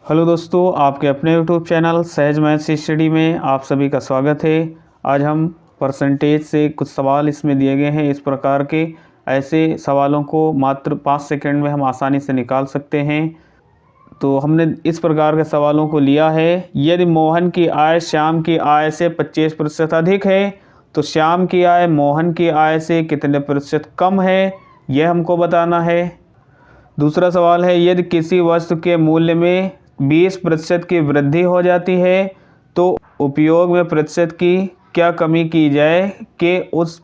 Hello दोस्तों, आपके अपने यूट्यूब चैनल सहज मैथ्स स्टडी में आप सभी का स्वागत है। आज हम परसेंटेज से कुछ सवाल इसमें दिए गए हैं। इस प्रकार के ऐसे सवालों को मात्र 5 सेकंड में हम आसानी से निकाल सकते हैं। तो हमने इस प्रकार के सवालों को लिया है। यदि मोहन की आय श्याम की आय से 25% अधिक है तो श्याम की आय मोहन की आय से कितने प्रतिशत कम है, यह हमको बताना है। दूसरा सवाल है, यदि किसी वस्तु के मूल्य में 20% की वृद्धि हो जाती है तो उपयोग में प्रतिशत की क्या कमी की जाए कि उस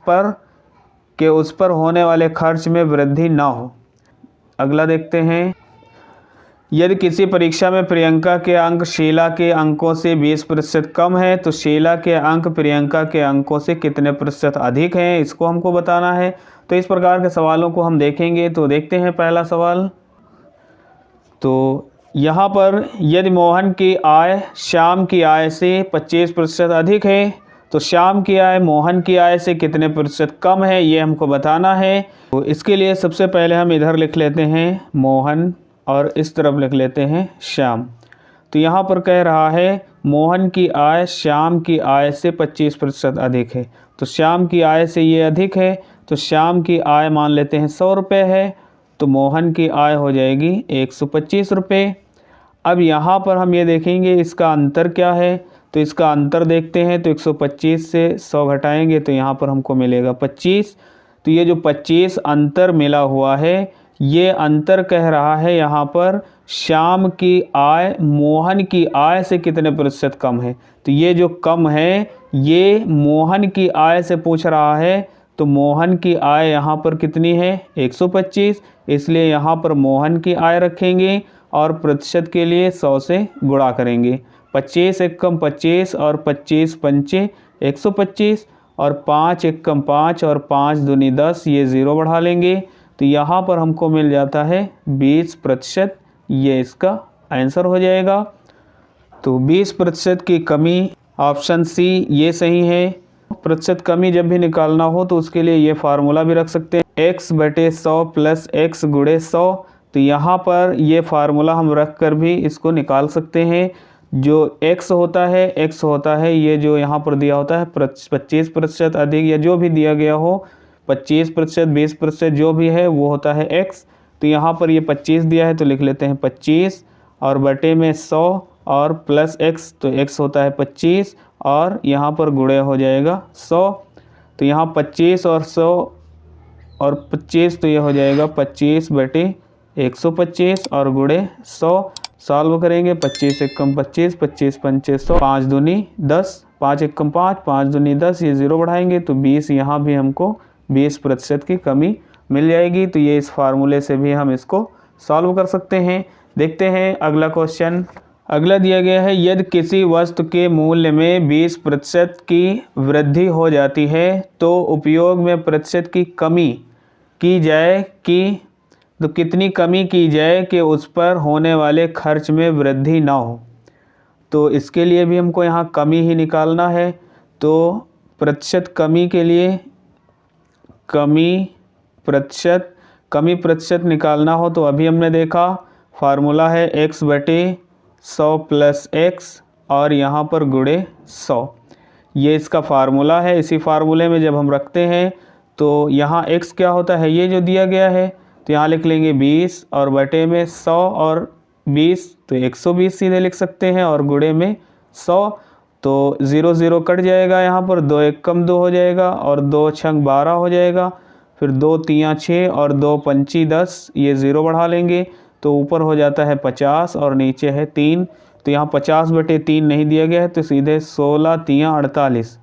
पर होने वाले खर्च में वृद्धि ना हो। अगला देखते हैं, यदि किसी परीक्षा में प्रियंका के अंक शीला के अंकों से 20% कम है तो शीला के अंक प्रियंका के अंकों से कितने प्रतिशत अधिक हैं, इसको हमको बताना है। तो इस प्रकार के सवालों को हम देखेंगे। तो देखते हैं पहला सवाल। तो यहाँ पर यदि मोहन की आय श्याम की आय से 25% अधिक है तो श्याम की आय मोहन की आय से कितने प्रतिशत कम है, ये हमको बताना है। तो इसके लिए सबसे पहले हम इधर लिख लेते हैं मोहन और इस तरफ लिख लेते हैं श्याम। तो यहाँ पर कह रहा है मोहन की आय श्याम की आय से 25% अधिक है, तो श्याम की आय से ये अधिक है। तो श्याम की आय मान लेते हैं 100 रुपये है, तो मोहन की आय हो जाएगी 125 रुपये। अब यहाँ पर हम ये देखेंगे इसका अंतर क्या है। तो इसका अंतर देखते हैं, तो 125 से 100 घटाएंगे तो यहाँ पर हमको मिलेगा 25। तो ये जो 25 अंतर मिला हुआ है, ये अंतर कह रहा है यहाँ पर श्याम की आय मोहन की आय से कितने प्रतिशत कम है। तो ये जो कम है ये मोहन की आय से पूछ रहा है। तो मोहन की आय यहाँ पर कितनी है 125, इसलिए यहाँ पर मोहन की आय रखेंगे और प्रतिशत के लिए 100 से गुणा करेंगे। 25 एकम 25 और 25 पंचे 125 और 5 एकम 5 और 5 दूनी 10, ये 0 बढ़ा लेंगे तो यहाँ पर हमको मिल जाता है 20%। ये इसका आंसर हो जाएगा। तो 20% की कमी, ऑप्शन सी ये सही है। प्रतिशत कमी जब भी निकालना हो तो उसके लिए ये फार्मूला भी रख सकते हैं, x/100 प्लस x गुणे 100। तो यहाँ पर ये फार्मूला हम रख कर भी इसको निकाल सकते हैं। जो x होता है ये जो यहाँ पर दिया होता है 25% अधिक या जो भी दिया गया हो, 25% 20% जो भी है वो होता है x। तो यहाँ पर ये 25 दिया है तो लिख लेते हैं 25 और बटे में 100 और प्लस x, तो x होता है 25 और यहाँ पर गुणे हो जाएगा 100। तो यहाँ 25 और 100 और 25, तो ये हो जाएगा 25 बटे 125 और गुणे 100। सॉल्व करेंगे, 25 एकम 25, 25 पंचे 100, 5 दूनी 10, 5 एकम 5, 5 दूनी 10, ये 0 बढ़ाएंगे तो 20। यहाँ भी हमको 20% की कमी मिल जाएगी। तो ये इस फार्मूले से भी हम इसको सॉल्व कर सकते हैं। देखते हैं अगला क्वेश्चन। अगला दिया गया है, यदि किसी वस्तु के मूल्य में 20% की वृद्धि हो जाती है तो उपयोग में प्रतिशत की कमी की जाए तो कितनी कमी की जाए कि उस पर होने वाले खर्च में वृद्धि ना हो। तो इसके लिए भी हमको यहाँ कमी ही निकालना है। तो प्रतिशत कमी के लिए कमी प्रतिशत निकालना हो तो अभी हमने देखा फार्मूला है x/100 प्लस x और यहाँ पर गुणे 100, ये इसका फार्मूला है। इसी फार्मूले में जब हम रखते हैं तो यहाँ x क्या होता है, ये जो दिया गया है, तो यहाँ लिख लेंगे 20 और बटे में 100 और 20, तो 120 सीधे लिख सकते हैं और गुणे में 100। तो 0 0 कट जाएगा, यहाँ पर 2 एकम 2 हो जाएगा और 2 छंग 12 हो जाएगा, फिर 2 तियाँ 6 और 2 पंची 10, ये 0 बढ़ा लेंगे तो ऊपर हो जाता है 50 और नीचे है 3। तो यहाँ 50/3 नहीं दिया गया है तो सीधे 16 तियाँ 48,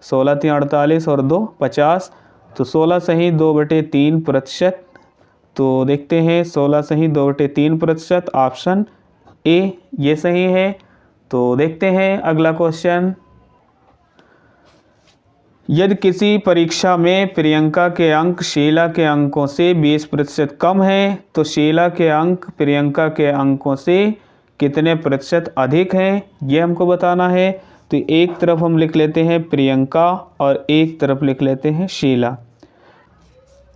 16 तियाँ 48 और 2 50, तो 16 सही 2/3%। तो देखते हैं 16 सही 2/3%, ऑप्शन ए ये सही है। तो देखते हैं अगला क्वेश्चन। यदि किसी परीक्षा में प्रियंका के अंक शीला के अंकों से 20% कम है तो शीला के अंक प्रियंका के अंकों से कितने प्रतिशत अधिक हैं, ये हमको बताना है। तो एक तरफ हम लिख लेते हैं प्रियंका और एक तरफ लिख लेते हैं शीला।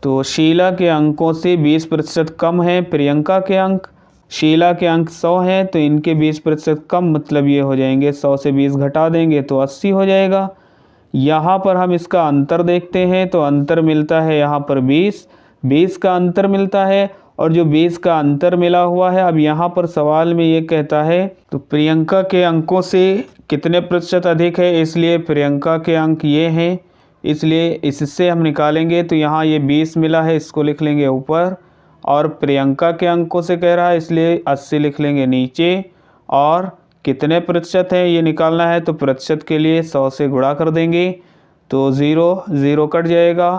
तो शीला के अंकों से 20% कम है प्रियंका के अंक शीला के अंक 100 हैं तो इनके 20% कम, मतलब ये हो जाएंगे 100 से 20 घटा देंगे तो 80 हो जाएगा। यहाँ पर हम इसका अंतर देखते हैं तो अंतर मिलता है यहाँ पर 20 का अंतर मिलता है, और जो 20 का अंतर मिला हुआ है, अब यहाँ पर सवाल में ये कहता है तो प्रियंका के अंकों से कितने प्रतिशत अधिक है, इसलिए प्रियंका के अंक ये हैं, इसलिए इससे हम निकालेंगे तो यहाँ ये 20 मिला है, इसको लिख लेंगे ऊपर, और प्रियंका के अंकों से कह रहा है इसलिए 80 लिख लेंगे नीचे। और कितने प्रतिशत है ये निकालना है तो प्रतिशत के लिए 100 से गुणा कर देंगे तो 0 कट जाएगा,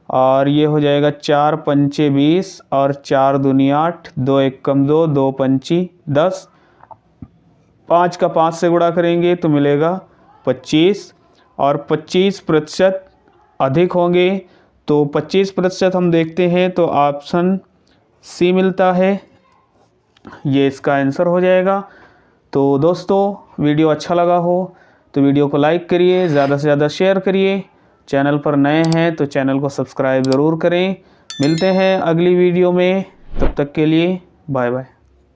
और ये हो जाएगा 4 पंचे 20 और 4 दूनी 8, 2 एक कम 2, 2 पंची 10, 5 का 5 से गुणा करेंगे तो मिलेगा 25, और 25% अधिक होंगे तो 25% हम देखते हैं तो ऑप्शन सी मिलता है, ये इसका आंसर हो जाएगा। तो दोस्तों वीडियो अच्छा लगा हो तो वीडियो को लाइक करिए, ज़्यादा से ज़्यादा शेयर करिए, चैनल पर नए हैं तो चैनल को सब्सक्राइब ज़रूर करें। मिलते हैं अगली वीडियो में, तब तक के लिए बाय बाय।